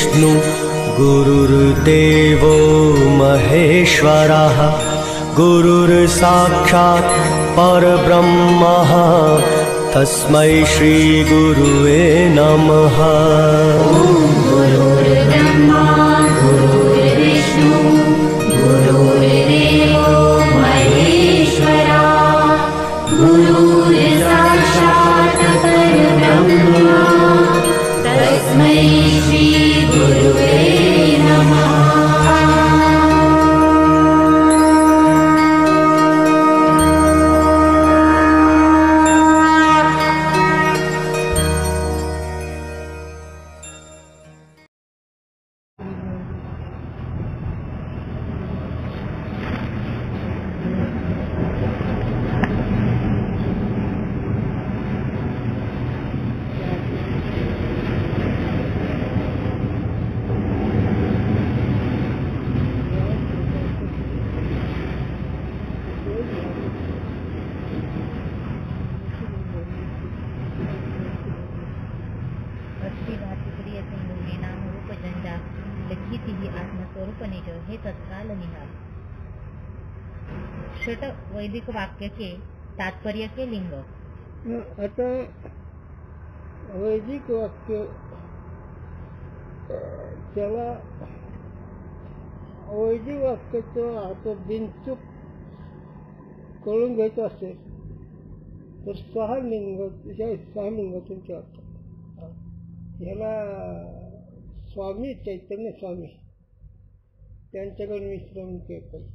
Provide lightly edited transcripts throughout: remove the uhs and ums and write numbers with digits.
गुरुर्विष्णु गुरुर्देवो महेश्वरः गुरुर्साक्षात् परब्रह्मः तस्मै श्री गुरुवे नमः। गुरुर्ब्रह्मा गुरुर्विष्णु गुरुर्देवो महेश्वरा गुरुर्साक्षात् परब्रह्म तस्मै श्री गुरुवे नमः। हे तत्काल निहाल। षट वैदिक वाक्य के तात्पर्य के लिंग। आता वैदिक वाक्य त्याला वैदिक वाक्याचं आता बिनचूक कळून घ्यायचं असेल तर 6 लिंग तुमच्या वाटतात। याला स्वामी चैतन्य स्वामी त्यांच्याकडे विश्राम केलं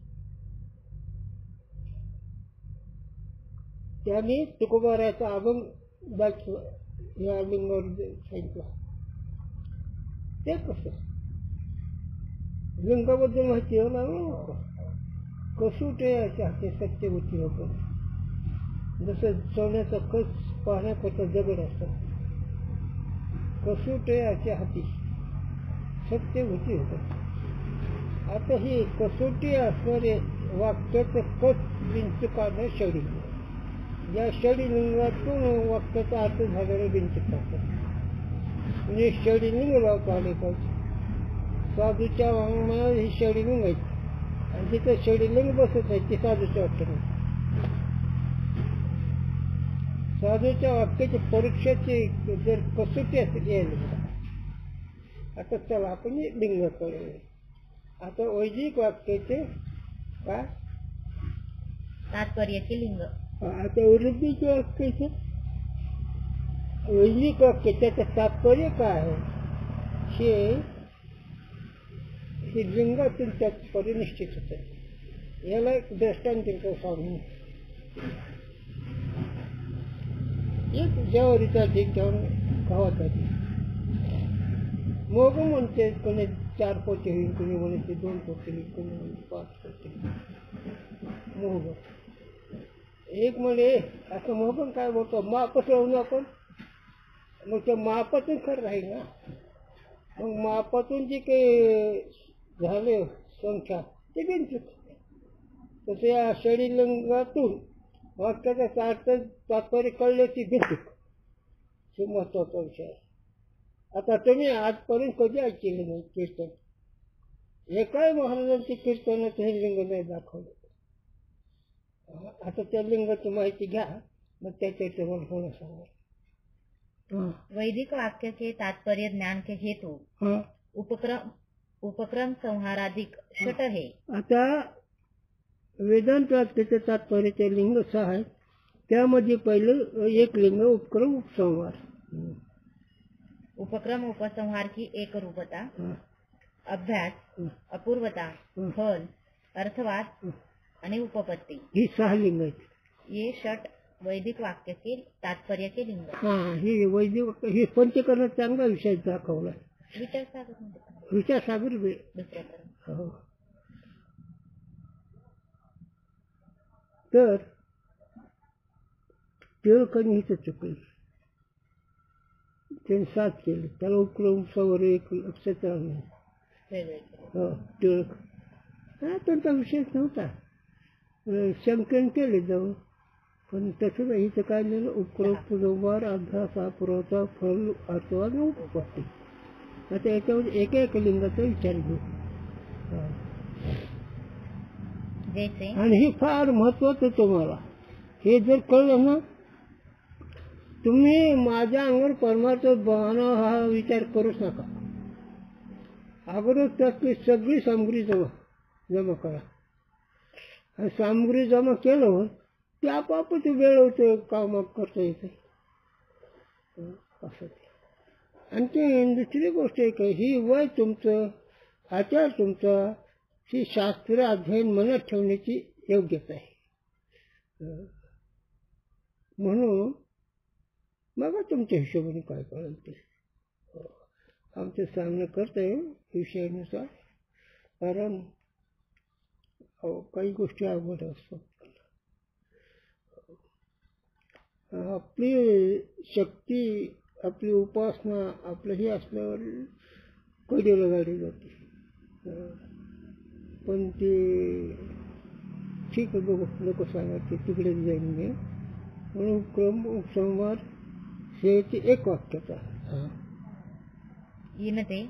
त्यांनी तुकोबाराचा अभंग दाखवला या लिंगावर सांगितलं। ते कसं लिंगाबद्दल माहिती होणार कसोटे याच्या हाती सत्यवती होतं। जसं सोन्याचा कस पाहण्याकरता दगड असतात कसोटे याच्या हाती सत्यवती होतं। आता ही कसोटी असणारे वाक्याचं कस बिनचुकानं षडलिंग या षडलिंगातून वाक्याचा अर्थ झालेला बिनचूक असतात म्हणजे षडलिंग लावता आले पाहिजे। साधूच्या वाङ्मयात ही षडलिंग आहेत आणि तिथं षडलिंग बसत आहे ती साधूच्या वाक्याने। साधूच्या वाक्याची परीक्षेची जर कसोटी असेल यायला आता चला आपण लिंग कळलं। आता वैदिक वाक्याचे काय तात्पर्य के लिंग। आता वैदिक वाक्याचे वैदिक वाक्याचं तात्पर्य काय आहे हे लिंगातून तात्पर्य निश्चित होतं। याला एक दृष्टांत स्वामी एक ज्वारीचा ढीक घेऊन गावात मग म्हणते कोणी 4 पोते होईल कोणी म्हणते 2 पोते होईल कोणी म्हणते 5 पोते मोग एक म्हणे असं मोगन काय बोलतो मापच राहून आपण मग त्या मापातून खरं राहील ना। मग मापातून जी काही झाले संख्या ते बिनचूक तसं या षडलिंगातून वाक्याचा अर्थ तात्पर्य कळले ती बिनचूक हे महत्वाचा विषय आहे। आता तुम्ही आजपर्यंत कधी ऐकले नाही कीर्तन एकाही महाराजांची कीर्तनात हे लिंग नाही दाखवलं। आता त्या लिंगाची माहिती घ्या मग त्याच्या तुम्हाला होणं सांगा। वैदिक वाक्य के तात्पर्य ज्ञान के हेतु उपक्रम संहाराधिक षट है। आता वेदांत वाक्याचे तात्पर्याचे लिंग 6 आहे त्यामध्ये पहिलं एक लिंग उपक्रम उपसंहार। उपक्रम उपसंहार की एक रूपता अभ्यास अपूर्वता फल अर्थवाद आणि उपपत्ती ही 6 लिंग आहेत। ये षट वैदिक वाक्य के तात्पर्य के लिंग। ही वैदिक हे पंचकरण चांगला विषय दाखवला विचारसागर हो। तर टिळकांनी इथं चुकलं त्यांनी 7 केले त्याला उपक्रम सवर एक लक्षात राहून हो टिळक हा त्यांचा विषयच नव्हता शंकन केले जाऊ पण तसं इथं काय लिहिलं उपक्रम पुरवणार अभ्यास पुरवता फल अथवा उपपत्ती आता याच्यामध्ये एक लिंगाचा विचार घेऊ. जैसे आणि हे फार महत्वाचं तुम्हाला हे जर कळलं ना, तुम्ही माझ्या अंगावर परमार्थ बनाव हा विचार करूच नका. अगोदर त्यातली सगळी सामग्री जमा करा. आणि सामग्री जमा केलं ते आपोआपच वेळ होते, काम करता येते असं ते. आणखी दुसरी गोष्ट एक आहे, ही वय तुमचं, आचार तुमचा, ही शास्त्र अध्ययन मनात ठेवण्याची योग्यता आहे. म्हणून बघा तुमच्या हिशोबाने काय कळेल ते. आमचं सामना करतंय विषयानुसार, कारण काही गोष्टी अवघड असतात. आपली शक्ती, आपली उपासना, आपलं हे असल्यावर कडेला गाडी जाते. पण ते ठीक आहे, बघू नको सांगायचे, तिकडेच जाईन मी. म्हणून क्रम उपसंहार शेवटी एक वाक्याचा. इनते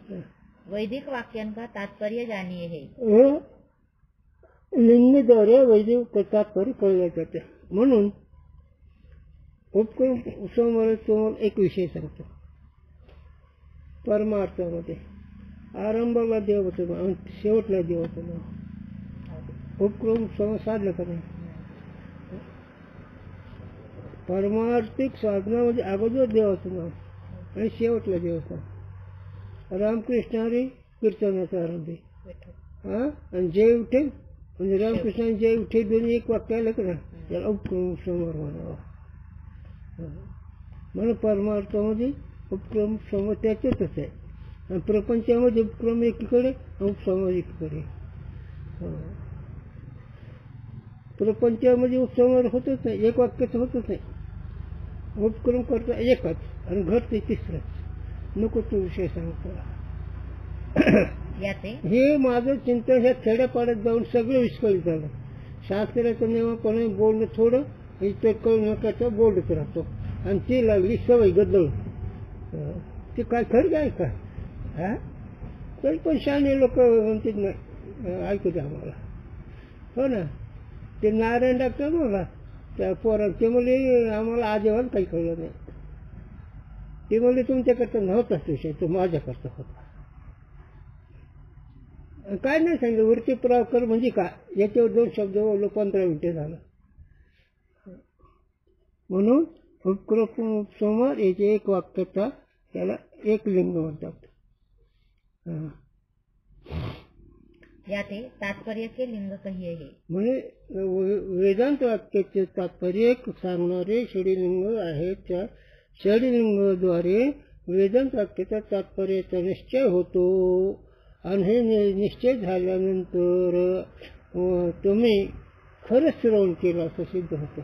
वैदिक वाक्यन का तात्पर्य जानिए है. लिंगद्वारे वैदिक तात्पर्य कळले जाते. म्हणून उपक्रम उपसंहारात तुम्हाला एक विषय सांगतो. परमार्थामध्ये आरंभाला देवाचं नाव आणि शेवटला देवाचं नाव. उपक्रम उपसंहार साधलं का नाही? परमार्थिक साधनामध्ये अगोदर देवाचं नाव आणि शेवटला देवाचं नाव. रामकृष्णारी कीर्तनाचा आरंभ आहे. आणि जय विठ्ठल म्हणजे रामकृष्ण जय विठ्ठल दोन्ही एक वाक्य आलं का ना, त्याला उपक्रम उपसंहार म्हणावा. म्हणून परमार्थामध्ये उपक्रम उपसंहार त्याच्यातच आहे. आणि प्रपंचामध्ये उपक्रम एकीकडे, उपसंहार एकीकडे. प्रपंचामध्ये उपसंहार होतच नाही, एक वाक्याचं होतच नाही. उपक्रम करता एकच आणि घडते तिसरंच. नको तो विषय सांगतो. हे माझं चिंतन ह्या खेड्यापाड्यात जाऊन सगळं विस्कळीत झालं. शास्त्राचं नियमाप्रमाणे बोलणं थोडं, इतर कळू नकाचं बोलत राहतो. आणि ती लागली सवय गदळ. ते काय खरं काय का हा, तरी पण शाणे लोक म्हणतात नाही, ऐकू द्या आम्हाला. हो ना, ते नारायण डॉक्टर मला त्या पोरा ते म्हणजे आम्हाला आजेवान काही कळलं नाही. ते म्हणजे तुमच्याकरता नव्हताच विषय, तो माझ्याकरता होता. काय नाही सांगितलं, वरती प्राकर म्हणजे काय, याच्यावर 2 शब्द बोललो, 15 मिनिटे झालं. म्हणून उपक्रम उपसंहार याचे एक वाक्यता, त्याला एक लिंग म्हणतात. याते तात्पर्य के लिंग कहिए है. म्हणजे वेदांत वाक्याचे तात्पर्य सांगणारे षडलिंग आहेत. त्या षडलिंगाद्वारे वेदांत वाक्याचा तात्पर्याचा निश्चय होतो. आणि हे निश्चय झाल्यानंतर तुम्ही खरंच श्रवण केलं असं सिद्ध होतं.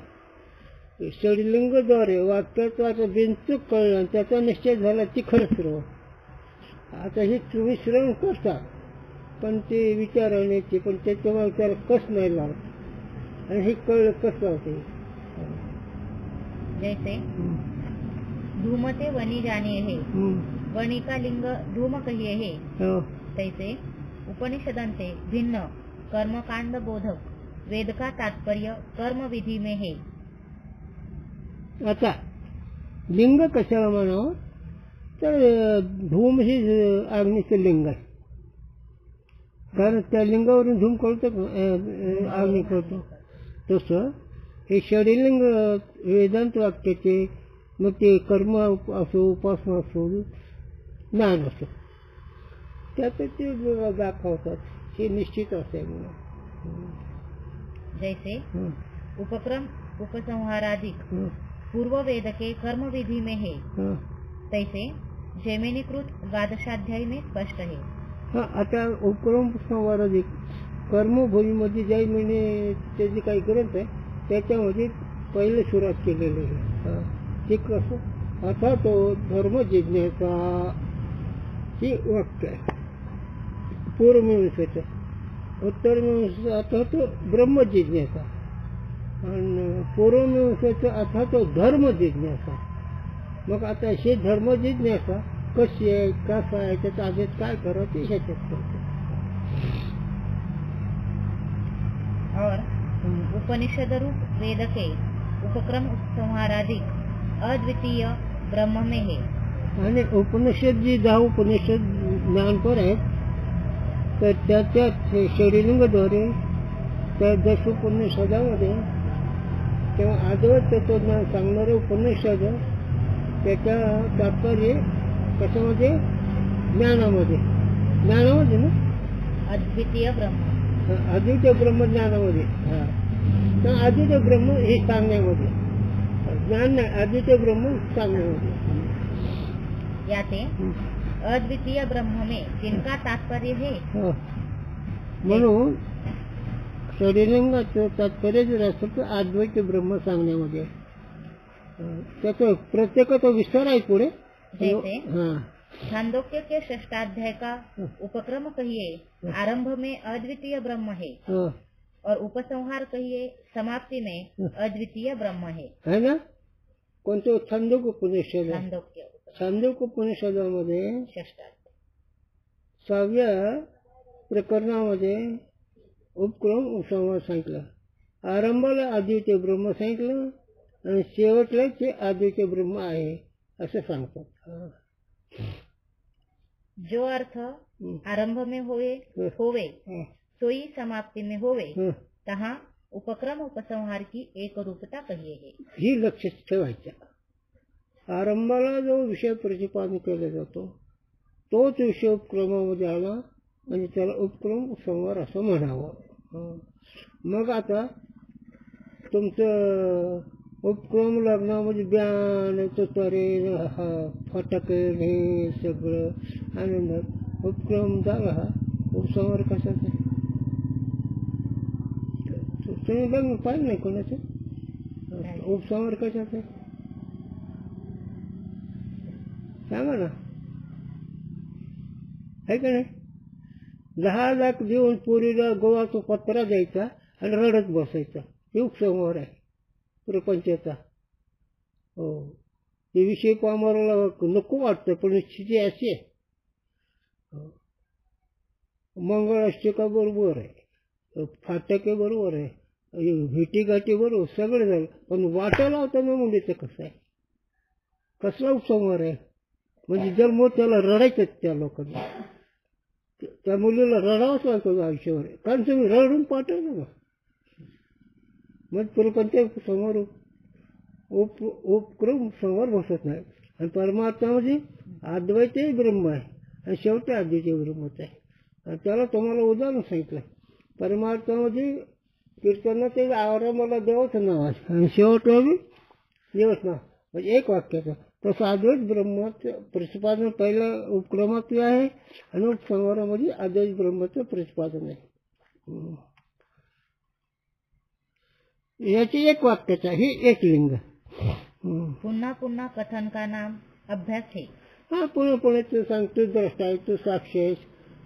षडलिंगाद्वारे वाक्याचा बिनचूक कळलं, त्याचा निश्चय झाला ती खरंच श्रवण. आता हे तुम्ही श्रवण करता, पण ते विचारण्याची, पण त्याच्यामुळे त्याला कस नाही लागत. आणि हे कळलं कसं होते. जैसे धूमते वनी जानिए है, वनी का लिंग धूम कहिए है. तैसे उपनिषदांचे भिन्न कर्मकांड बोधक वेद का तात्पर्य कर्म विधि में है. आता लिंग कशाला म्हणावं, तर धूम ही अग्नीचं लिंग आहे. कारण त्या लिंगावरून धूम कळतं, अग्नी कळतो. तसं हे षडलिंग वेदांत वाक्याचे, मग ते कर्म असो, उपासना असो, ज्ञान असो, त्यात ते दाखवतात. हे निश्चित असेल. जैसे उपक्रम उपसंहाराधिक पूर्व वेद के कर्म विधि में है, तैसे जैमिनीकृत द्वादशाध्यायी में स्पष्ट है. आता उपक्रम उपसंहाराधिक कर्मभूमीमध्ये जैमिनी त्याचे काही ग्रंथ आहे, त्याच्यामध्ये पहिले सुरुवात केलेली आहे. ते कसं, अथा तो धर्म जिज्ञासा ही वाक्य आहे पूर्वमीमांसेचं. उत्तरमीमांसेचं अथा तो ब्रह्म जिज्ञासा, आणि पूर्वमीमांसेचं अथा तो धर्म जिज्ञासा. मग आता हे धर्म जिज्ञासा कशी आहे कसं आहे त्याचा अभ्यास काय करावं ते ह्याच्यात करतो. और उपनिषद रूप वेद के उपक्रम संहाराधिक अद्वितीय ब्रह्म में है. आणि उपनिषद जी 10 उपनिषद ज्ञानपर आहेत तर त्याच्यात षडलिंगद्वारे त्या 10 उपनिषदामध्ये तेव्हा अद्वैत तत्वज्ञान सांगणारे उपनिषद त्याच्या तात्पर्य कशामध्ये ज्ञानामध्ये ना अद्वितीय ब्रह्म अद्वितीय ब्रह्मज्ञानामध्ये. हा तर अद्वितीय ब्रह्म हे सांगण्यामध्ये ज्ञान नाही अद्वितीय ब्रह्म सांगण्यामध्ये. याते अद्वितीय ब्रह्म में जिनका तात्पर्य है. म्हणून षडलिंगाचं तात्पर्य जर असेल तर अद्वैत ब्रह्म सांगण्यामध्ये त्याचा प्रत्येकाचा विस्तार आहे पुढे. जैसे छांदोग्य के षष्ठाध्याय का उपक्रम कहिए आरंभ में अद्वितीय ब्रह्म है और उपसंहार कहिए समाप्ति में अद्वितीय ब्रह्म है ना. कोणतं छांदोग्य उपनिषद. छांदोग्य उपनिषदामध्ये षष्ठाध्याय 6व्या प्रकरणामध्ये उपक्रम उपसंहार सांगितलं. आरंभाला अद्वितीय ब्रह्म सांगितलं आणि शेवटला ते अद्वितीय ब्रह्म आहे असं सांगतात. जो अर्थ आरंभ में होवे सोई समाप्ति में होवे तहा उपक्रम उपसंहार की एक रूपता कहिए है. ही लक्षात ठेवायच्या. आरंभाला जो विषय प्रतिपादन केला जातो तोच विषय उपक्रमामध्ये आला म्हणजे त्याला उपक्रम उपसंहार असं म्हणावं. मग आता तुमचं उपक्रम लग्नामध्ये ब्यान तुतारे फटाके हे सगळं आनंदात उपक्रम झाला. हा उपसंहार कशाचा तुम्ही लग्न पाहिलं नाही कोणाचं. उपसंहार कशाचा सांगा ना. आहे का नाही. 10 लाख देऊन पोरीला गोवाचा पत्रा द्यायचा आणि रडत बसायचा हे उपसंहार आहे प्रपंचाचा. हो ते विषय पामाराला नको वाटतं पण स्थिती अशी आहे. मंगळाष्टका बरोबर आहे फाटके बरोबर आहे भेटीगाठी बरोबर सगळं झालं पण वाटायला होतं ना मुलीचं कसं आहे कसला उपसंहार आहे म्हणजे जर त्याला रडायचं त्या लोकांना त्या मुलीला रडावंच लागतं आयुष्यावर कारण तुम्ही रडून पाठवलं ना मग प्रपंच समोर उपक्रम समोर बसत नाही. आणि परमात्म्यामध्ये अद्वैतही ब्रह्म आहे आणि शेवटी अद्वैत ब्रह्मच आहे. आणि त्याला तुम्हाला उदाहरण सांगितलं. परमात्म्यामध्ये कीर्तनाचे आरंभाला देवाचं नाव आहे आणि शेवटला देवच नाव म्हणजे एक वाक्याचं. तसं अद्वैत ब्रह्माचं प्रतिपादन पहिल्या उपक्रमातलं आहे आणि उपसंहारामध्ये अद्वैत ब्रह्माचं प्रतिपादन आहे. याची एक वाक्याचं आहे एक लिंग. पुन्हा पुन्हा कथन का नाम अभ्यास है. हा पुन्हा पुन्हा तू सांगतो द्रष्टा आहे तू साक्षी आहेस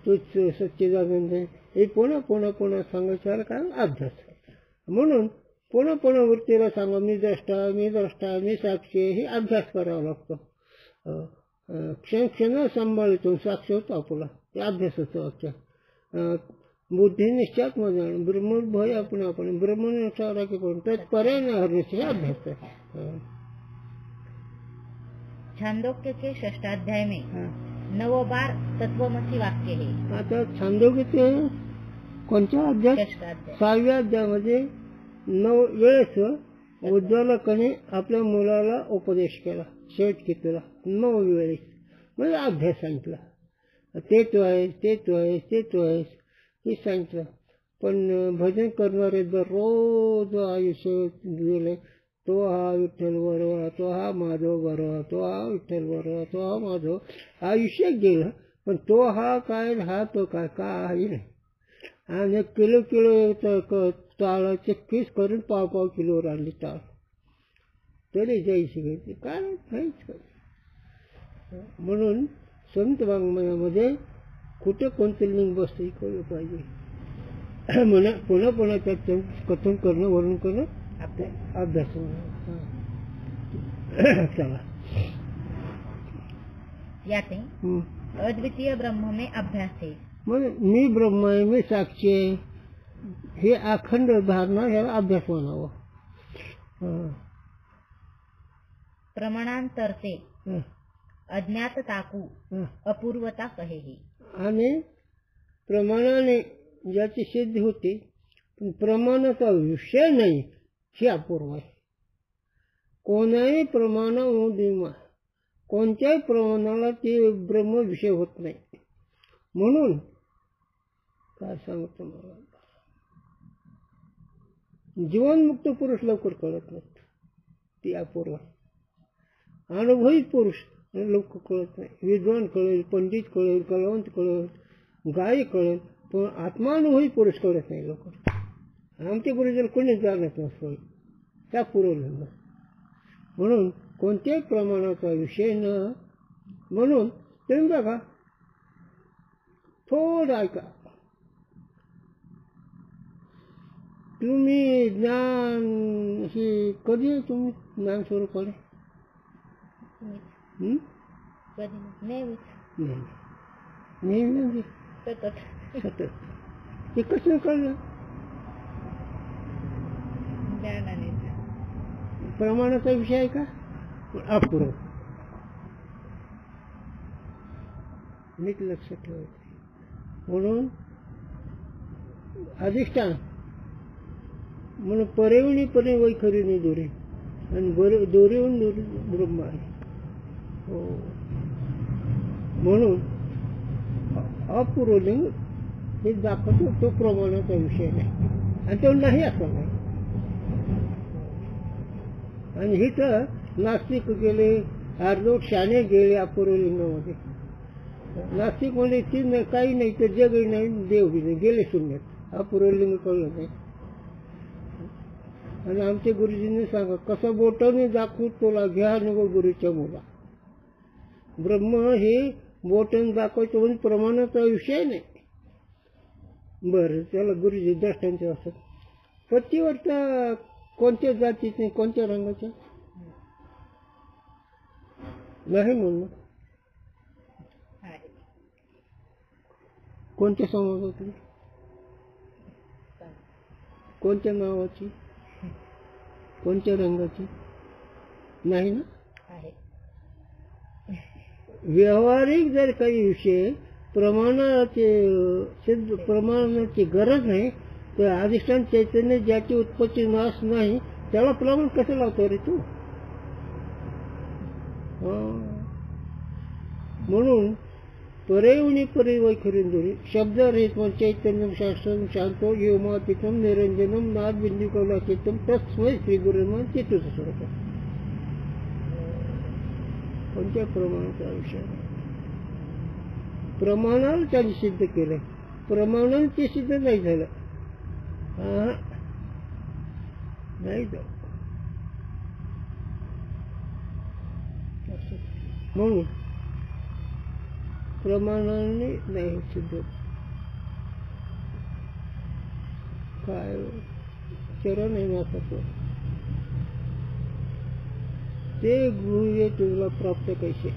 तूच सच्चिदानंद आहे हे पुन्हा पुन्हा पुन्हा सांगायचं कारण अभ्यास आहे. म्हणून पुन्हा पुन्हा वृत्तीला सांगा मी द्रष्टा मी साक्षी आहे हे अभ्यास करावा लागतो. क्षण क्षण सांभाळतो साक्ष होतो आपला ते अभ्यास होतो वाक्य. बुद्धी निश्चात मध्ये ब्रह्मभय आपण ब्रह्मनिष्ठा की पण तत्पर्याय न हरण्याचे अभ्यास आहे. छांदोग्य के षष्ठाध्याय में 9 बार तत्वमसी वाक्य है. आता छांदोग्यचे कोणत्या अध्याय 6व्या अध्यायामध्ये 9 वेळेस उज्ज्वलकाने आपल्या मुलाला उपदेश केला. शेवट कितीला 9 वेळेस म्हणजे अभ्यास सांगितला. ते तू आहेस हे सांगितलं. पण भजन करणारे दररोज आयुष्य गेले तो हा विठ्ठल बरोबर तो हा माधव बरोबर तो हा विठ्ठल बरोबर तो हा माधव आयुष्य गेलं पण तो हा काय हा तो काय काही नाही. आणि किलो टाळाचे किस करून पाव किलोवर आणली टाळ तरी जायची घ्यायची काय नाहीच. म्हणून संत वाङ्मयामध्ये कुठे कोणतं लिंग बसतं कळलं पाहिजे. म्हणा पुन्हा पुन्हा त्याचं कथन करणं वर्णन करणं अभ्यास. चला याते अद्वितीय ब्रह्म में अभ्यास है. मग मी ब्रह्म आहे, मी साक्षी आहे, हे अखंड धारणा याला अभ्यास म्हणावा. प्रमाणांतरते अज्ञात ताकू अपूर्वता कहेही. आणि प्रमाणाने ज्याची सिद्धी होते पण प्रमाणाचा विषय नाही हे अपूर्व आहे. कोणाही प्रमाणामध्ये कोणत्याही प्रमाणाला ते ब्रह्म विषय होत नाही. म्हणून काय सांगतो मला, जीवनमुक्त पुरुष लवकर कळत नाहीत, ती अपूर्व आहे. अनुभवी पुरुष लवकर कळत नाही. विद्वान कळेल, पंडित कळेल, कलावंत कळेल, गाय कळेल, पण आत्मानुभवी पुरुष कळत नाही लवकर. आमचे गुरुजन कोणीच जाणत नसतो, त्या पुरवलं. म्हणून कोणत्याही प्रमाणाचा विषय न. म्हणून तुम्ही बघा, थोडं ऐका, तुम्ही ज्ञान हे कधी तुम्ही ज्ञान स्वरूप आले? नेहमी सतत. ते कसं कळलं? प्रमाणाचा विषय आहे का? अपूर्व. नीट लक्षात ठेवायचं. म्हणून अधिष्ठान म्हणून परेवणी परे वैखरीने दोरे, आणि दोरेहून दोरे ब्रह्म आहे. हो, म्हणून अपूर्वलिंग हे दाखवतो, तो प्रमाणाचा विषय नाही आणि तो नाही असं नाही. आणि हे तर नास्तिक गेले, अर्धवट शाणे गेले अपूर्वलिंगामध्ये. नास्तिक म्हणजे ती काही नाही तर जगही नाही, देव बी नाही, गेले शून्यात. अपूर्वलिंग कळलं नाही. आणि आमच्या गुरुजींनी सांगा, कसं बोटाने दाखवू तुला, घ्या नको गुरुच्या मुला. ब्रह्म हे बोटाने दाखवायचं म्हणजे प्रमाणाचा विषय नाही. बरं, त्याला गुरुजी दृष्टांचे असतात. पतीवरचा कोणत्या जातीचे, कोणत्या रंगाच्या नाही म्हणून कोणत्या समाजातली, कोणत्या नावाची, कोणत्या रंगाची नाही ना. व्यावहारिक जर काही विषय प्रमाणाची गरज नाही तर अधिष्ठान चैतन्य ज्याची उत्पत्ती नाश नाही त्याला प्रमाण कसं लावतो रे तू? म्हणून परेवणी परे वैखरींदोरी शब्द रहित चैतन्यम शास्त्रम शांतो योमातीतम निरंजनम नाद बिंदू कौलाचितम तस्मै श्री गुरुमान चित्तूच स्वरूप. कोणत्या प्रमाणाचा विषय? प्रमाणाला त्यांनी सिद्ध केलं, प्रमाणाने ते सिद्ध नाही झालं. नाही जाऊ. म्हणून प्रमाणाने नाही सिद्ध. काय चरण आहे मासाचं ते गुह्य तुला प्राप्त कैसे.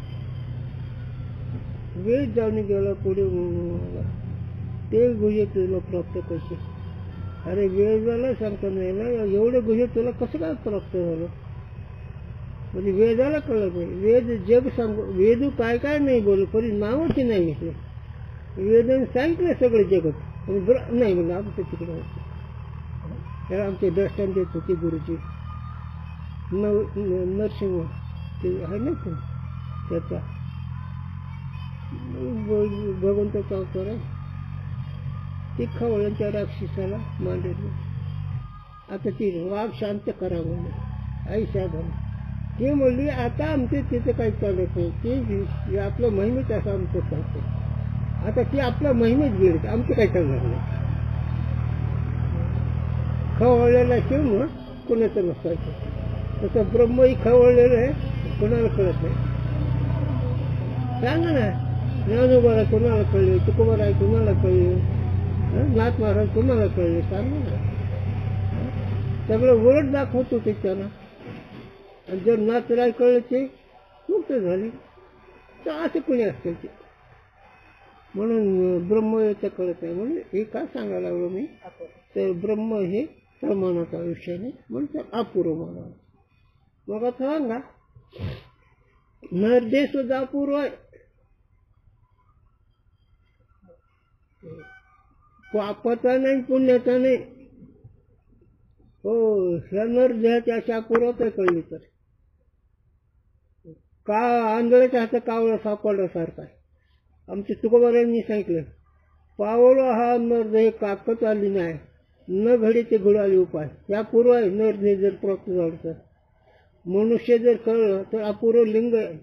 वेळ जाऊन गेला पुढे ते गुह्य तुला प्राप्त कैसे. अरे वेळ झाला सांगता नाही, एवढं गुह्य तुला कसं काय प्राप्त झालं? म्हणजे वेदाला कळलं नाही. वेद जग सांगू, वेदू काय काय नाही बोल, पण नावाची नाही घेतलं. वेदाने सांगितलं सगळं जगत नाही म्हणजे आमचं तिकडे होतं. त्याला आमचे दर्शन देत होते गुरुजी नरसिंह ते आहे ना त्याचा भगवंताचा अवतार आहे. ते खवळ्यांच्या राक्षसाला मांडले. आता ती वाघ शांत करा म्हणले आई साहेबांनी. ते म्हणली आता आमचे तिथे काही चालत नाही, ते आपलं महिमेत असं आमचं सांगते. आता ते आपल्या महिमेत गेले, आमचं काही चालणार नाही. खवळलेला शिव मग कोणाचं नसायचं. तसं ब्रह्मही खवळलेलं आहे, कोणाला कळत नाही. सांगा ना, ज्ञानोबा कोणाला कळले, तुकोबाराय कोणाला कळले, नाथ महाराज कोणाला कळले, सांगा ना. सगळं उलट दाखवतो ते त्यांना. आणि जर नाथराय कळले ते मुक्त झाले, तर असं कोणी असतं ते. म्हणून ब्रह्म याचं कळत नाही. म्हणून हे का सांगायला लागलो मी, तर ब्रह्म हे प्रमाणाचा विषय नाही, म्हणून तर अपूर्व म्हणावं. मग आता सांगा, नरदेह सुद्धा अपूर्व आहे. पापाचा नाही, पुण्याचा नाही. हो, ह्या नरदेहाची अशी अपूर्वता कळली तर का आंधळ्याच्या हातात कावळा सापडल्यासारखा आहे. आमच्या तुकोबारांनी सांगितलं, पावला हा नरदेह काकत आली नाही, न घडी ते घडू उपाय. या पूर्व आहे नरदेह जर प्राप्त झालं तर. मनुष्य जर कळलं तर अपूर्व लिंग आहे.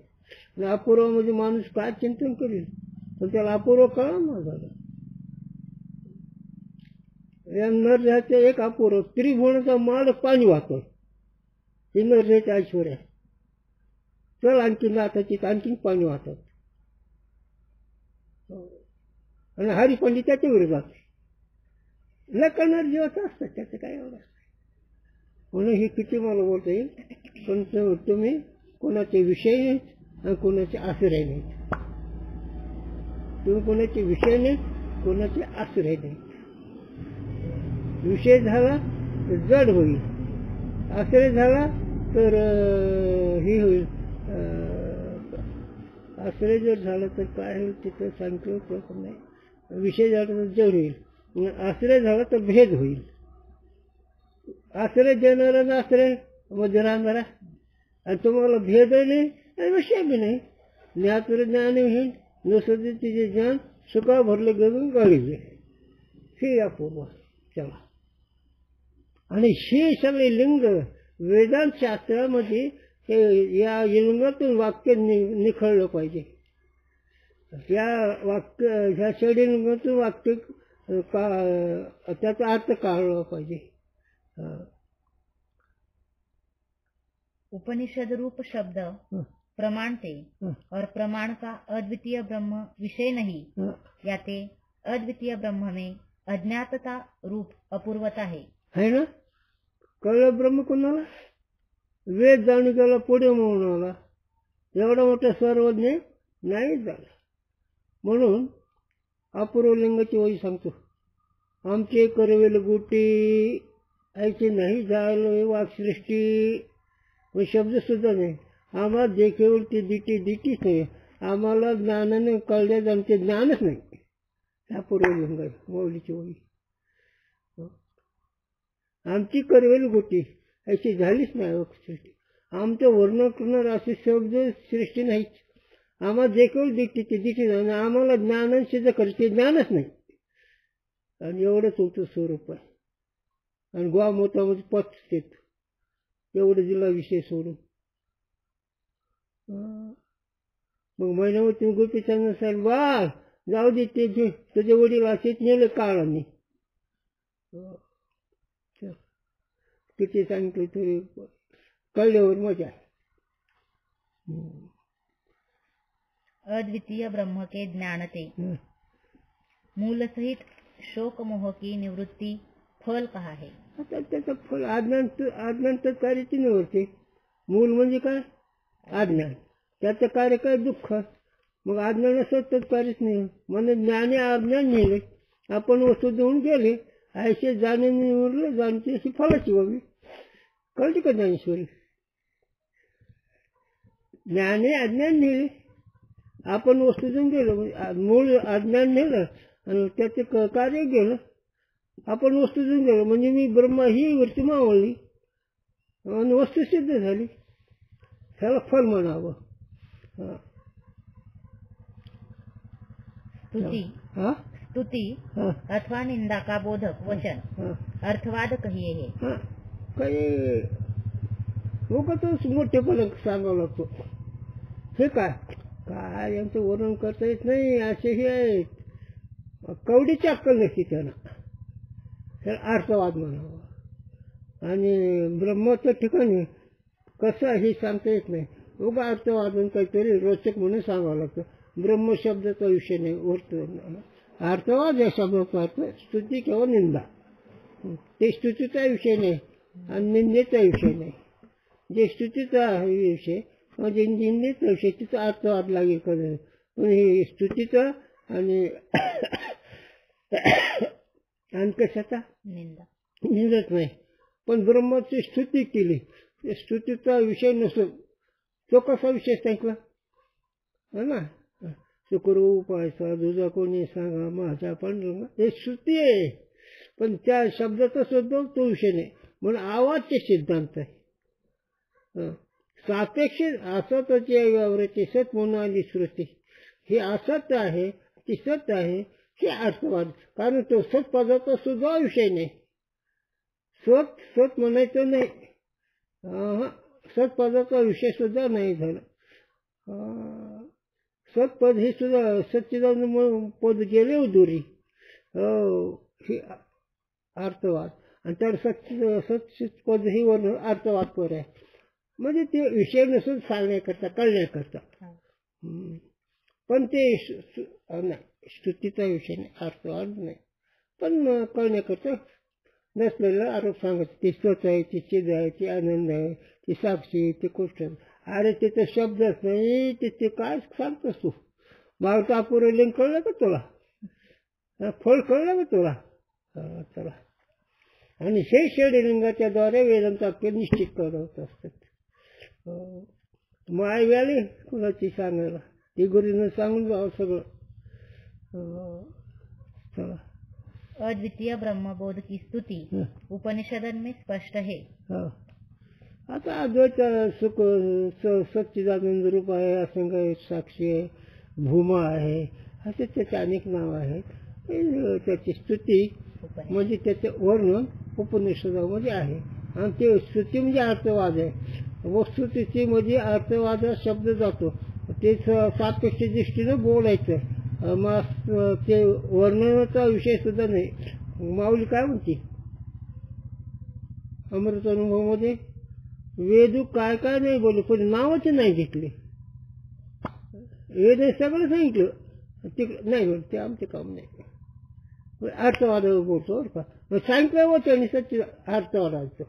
आणि अपूर्व म्हणजे माणूस काय चिंतन करेल, पण त्याला अपूर्व कळलं ना झालं. या नरदेहाचं एक अपूर्व, त्रिभुवनाचा माल पाणी वाहतो, हे नरदेहाचे ऐश्वर्य आहे. चल आणखीन नाथाची आणखीन पाणी वाहतात. आणि हरिपंडित त्याच्या विरोधात लकणार जीवाचं असतात, त्याचं काय एवढं असतं. म्हणून हे किती मला बोलता येईल, पण तुम्ही कोणाचे विषय नाहीत आणि कोणाचे आश्रय नाहीत. तुम्ही कोणाचे विषय नाहीत, कोणाचे आश्रय नाहीत. विषय झाला तर जड होईल, आश्रय झाला तर हे होईल. आश्रय जर झाला तर काय होईल तिथं सांगितलं नाही. विषय झाला तर जड होईल, आश्रय झाला तर भेद होईल. आश्रय देणारा ना आश्रय मध्ये राहणारा, आणि तुम्हाला भेदही नाही आणि विषय बी नाही. ज्ञातर ज्ञान होईल, नसते तिचे ज्ञान सुका भरले गगन गाळीले. हे अपूर्व. चला, आणि हे सगळे लिंग वेदांत शास्त्रामध्ये या लिंगातून वाक्य निखळलं पाहिजे. या वाक्य ह्या षडलिंगातून वाक्य त्याचा अर्थ काढला पाहिजे. उपनिषद रूप शब्द प्रमाण थे और प्रमाण का अद्वितीय ब्रह्म विषय नहीं, याते अद्वितीय ब्रह्म में अज्ञातता रूप अपूर्वता है ना. कळलं ब्रह्म कोणाला? वेद जाणून गेला पुढे म्हणून आला. एवढा मोठा सर्वज्ञ नाही झाला. म्हणून अपूर्व लिंगाची वही सांगतो. आमचे करवेल गोटी ऐसे नाही झालं वाक्सृष्टी, शब्द सुद्धा नाही. आम्हाला देखेल ती दिटीच नाही. आम्हाला ज्ञानाने कळल्याचं आमचे ज्ञानच नाही. अपूर्व लिंग आहे मौलीची वही. आमची करवेल गोटी अशी झालीच नाही सृष्टी. आमचं वर्णन करणार असे शब्द सृष्टी नाहीच. आम्हाला देखील दिठी नाही, आम्हाला ज्ञान सिद्ध करते ज्ञानच नाही. आणि एवढंच होतं स्वरूप आहे. आणि गोवा मोतामध्ये पचते एवढं दिला विषय सोडून. मग महिन्यावर तुम्ही गोपी सांगणार साहेब बा जाऊ दे, ते तुझे वडील असेच नेले काळाने. किती सांगितलं तरी कळल्यावर मजा. अद्वितीय ब्रह्म के ज्ञानते मूल सहित शोक मोह की निवृत्ती फल कहा है. आता त्याचं फल अज्ञान तर कार्याची निवृत्ती. मूल म्हणजे काय? अज्ञान. त्याचं कार्य काय? दुःख. मग अज्ञान असं तर कार्यच नाही. म्हणजे ज्ञाने अज्ञान नेले, आपण वस्तू देऊन गेले, ऐसे जाणे निवडले, जाणते अशी फलाची व्हावी. कळते का ज्ञानेश्वरी? ज्ञाने अज्ञान नेले, आपण वस्तू देऊन गेलो, मूळ अज्ञान नेलं आणि त्याचं कार्य गेलं. आपण वस्तू देऊन गेलो म्हणजे मी ब्रह्म ही वरती मावळली आणि वस्तू सिद्ध झाली. त्याला फल म्हणावं. स्तुति अथवा निंदा का बोधक वचन अर्थवाद कहिए है. काही लोकच मोठेपणा सांगावं लागतो. हे काय यांचं वर्णन करता येत नाही. असेही आहेत. कवडीची अक्कल नसते त्यांना. त्याला अर्थवाद म्हणावा. आणि ब्रह्माचं ठिकाणी कसं हे सांगता येत नाही. उगा अर्थवाद काहीतरी रोचक म्हणून सांगावं लागतं. ब्रह्म शब्दाचा विषय नाही. अर्थवाद या शब्दाचा अर्थ स्तुती किंवा निंदा. ते स्तुतीचा विषय नाही आणि निंदेचा विषय नाही. जे स्तुतीचा विषय म्हणजे हिंदीचा विषय तिचा अर्थवाद लागेल कधी पण हे स्तुतीचा आणि कशाचा निंदा निंदत नाही. पण ब्रह्माची स्तुती केली, स्तुतीचा विषय नसतो तो कसा विषय सांगितला है ना. सुखरूपायचा दुजा कोणी सांगा माझा पांडुरंगा, हे स्तुती आहे पण त्या शब्दाचा सुद्धा तो विषय नाही. म्हणून आवाजचे सिद्धांत आहे. सापेक्ष असत्याची व्यावृत्ती सत म्हणून आली श्रुती. हे असत्य आहे ती सत्य आहे हे अर्थवाद. कारण तो सत पदाचा सुद्धा विषय नाही. सत सत म्हणायचं नाही, सत पदाचा विषय सुद्धा नाही झाला. सत्पद हे सुद्धा सच्चिदानंद पद गेले दुरी. हे अर्थवाद आणि तर सच्चित ही वर्ण अर्थवाद पर आहे. म्हणजे ते विषय नसून सांगण्याकरता कळण्याकरता. पण ते नाही स्तुतीचा विषय नाही, अर्थवाद नाही, पण कळण्याकरता नसलेला आरोप सांगत. ते स्वतः आहे, ते चिद आहे, ते आनंद आहे, ते साक्षी, ते गोष्ट. अरे तिथे शब्दच नाही, तिथे काय सांगतोस तू. भावता अपुरे लिंग कळलं का तुला, फळ कळलं का तुला. चला आणि हे षडलिंगाच्या द्वारे वेदांत वाक्य निश्चित करत असतात. माय व्याली कुणाची सांगायला ती गुरुनं सांगून जावं सगळं. चला अद्वितीय ब्रह्मबोध की स्तुति उपनिषदन में स्पष्ट है. आता अद्वैत सुख सच्चिदानंद रूप आहे, असंग साक्षी आहे, भूमा आहे, असे त्याचे अनेक नाव आहेत. त्याची स्तुती म्हणजे त्याचे वर्णन उपनिषदामध्ये आहे. आणि ते स्तुती म्हणजे अर्थवाद आहे. वस्तुस्थिती म्हणजे अर्थवाद शब्द जातो ते सापेक्ष दृष्टीनं बोलायचं. मग ते वर्णनाचा विषय सुद्धा नाही. माऊली काय म्हणते अमृत अनुभवामध्ये, वेदू काय काय नाही बोलले पण नावाचे नाही घेतले. वेद सगळं सांगितलं ते नाही बोल, ते आमचे काम नाही. अर्थवाद बोलतो बरं का. मग सांगितलं व त्यांनी सच्चिद अर्थवादाचं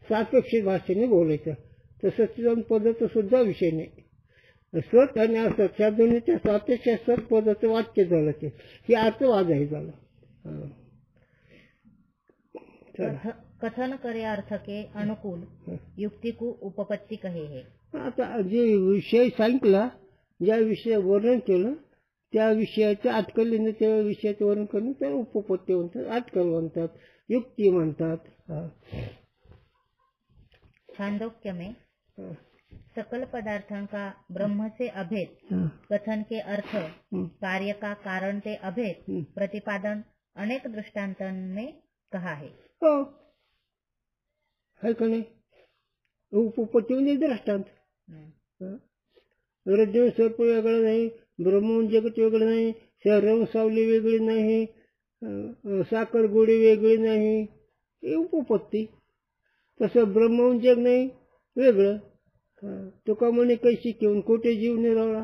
सापेक्ष भाषेने बोलायचं. तर सच्चिदानंद पदाचा सुद्धा विषय नाही. सत आणि असत या दोन्हीच्या सापेक्ष सत पदाचं वाक्य झालं ते, हे अर्थवाद आहे झालं. कथन करे अर्थ के अनुकूल युक्ति को उपपत्ति कहे है. आता जे विषय सांगितला, ज्या विषय वर्णन केलं त्या विषयाचं अटकलीने त्या विषयाचं वर्णन करून त्याला उपपत्ती म्हणतात, अटकल म्हणतात, युक्ती म्हणतात. छांदोक्य में सकल पदार्थों का ब्रह्म से अभेद कथन के अर्थ कार्य का कारण ते अभेद प्रतिपादन अनेक दृष्टांतों में कहा है. है का नाही. उपपत्ती म्हणजे दृष्टांत. रज्जू सर्प वेगळं नाही, ब्रह्म जगत वेगळं नाही, शरीर सावली वेगळी नाही, साखर गोडी वेगळी नाही, हे उपपत्ती. तसं ब्रह्म जग नाही वेगळं. तुका म्हणे कैशी घेऊन कोठे जीव निरावला,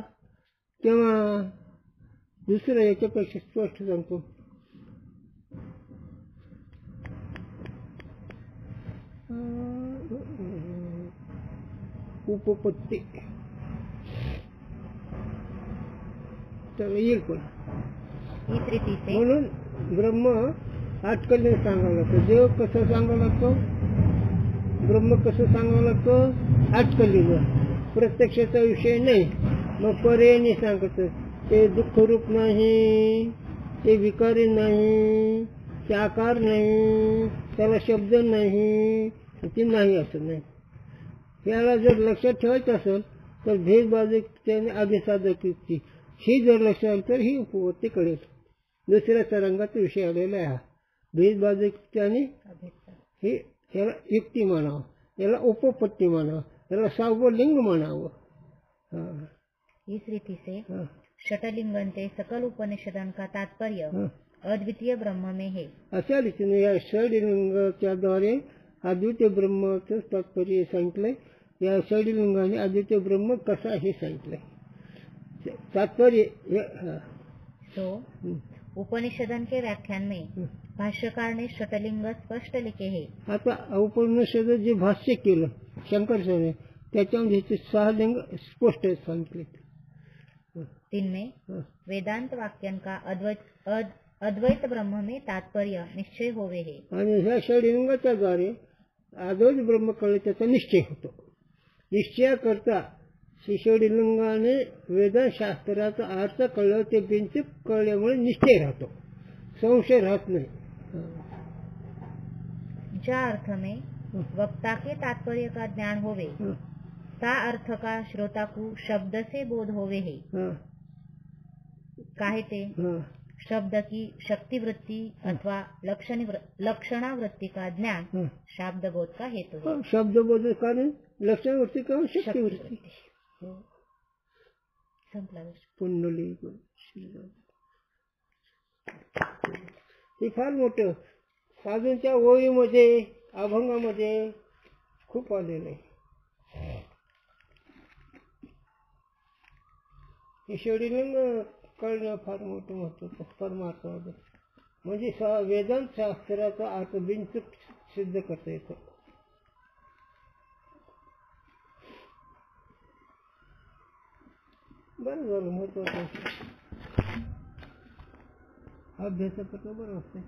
तेव्हा दुसरं याच्यापेक्षा स्पष्ट सांगतो. उपपत्ती तर येईल पण. म्हणून ब्रह्म अटकलीने सांगावं लागतं. देव कसं सांगावं लागतो, ब्रह्म कसं सांगावं लागतं अटकलीनं. प्रत्यक्षाचा विषय नाही. मग पर्यायने सांगतं ते दुःखरूप नाही, ते विकारी नाही, ते आकार नाही, त्याला शब्द नाही, ते नाही असं नाही. याला जर लक्षात ठेवायचं असेल तर भेदबाधिकतेने अभिसाधक युक्ती ही जर लक्षात आली तर ही उपपत्ती कळेल. दुसऱ्या तरंगाचा विषय आलेला आहे. भेदबाधिकतेने हे याला युक्ती म्हणावं, याला उपपत्ती म्हणावं, याला सहावं लिंग म्हणावं. इस रीति से षटलिंगन से सकल उपनिषदन का तात्पर्य अद्वितीय ब्रह्म में है. अशा रीतीने या षडलिंगाच्या द्वारे अद्वितीय ब्रह्माचं तात्पर्य सांगितलंय. या षडलिंगाने अद्वितीय ब्रह्म कसा हे सांगितलंय तात्पर्य. तो उपनिषदन के व्याख्यान में भाष्यकार ने षटलिंग स्पष्ट लिखे है. आता उपनिषद जे भाष्य केलं शंकराचार्य त्याच्यामध्ये ह्याचे 6 लिंग स्पष्ट सांगितले. 3 में वेदांत वाक्यन का अद्वैत ब्रह्म में तात्पर्य निश्चय होवे है. आणि ह्या षडलिंगाच्या द्वारे अद्वैत ब्रह्म कळले त्याचा निश्चय होतो. निश्चयाकरता षडलिंगाने वेदशास्त्राचा अर्थ कळलं ते बिनचूक कळल्यामुळे निश्चय राहतो, संशय राहत नाही. ज्या अर्थ में वक्ता के तात्पर्य का ज्ञान होवे ता अर्थ का श्रोता को शब्द से बोध होवे है. काहेते शब्द की शक्ति वृत्ति अथवा लक्षणावृत्ति का ज्ञान शब्द बोध का हेतु है. शब्द बोध का नाही, लक्षणावृत्ती का शक्ती वृत्ती. पुंडली हे फार मोठं साधूंच्या ओळीमध्ये अभंगामध्ये खूप आलेलं आहे. हे षडलिंग कळणं फार मोठं महत्वाचं परमार्थामध्ये, म्हणजे वेदांत शास्त्राचा अर्थ बिनचूक सिद्ध करता येतो. बरं झालं, महत्वाचं अभ्यास करतो बरं असते.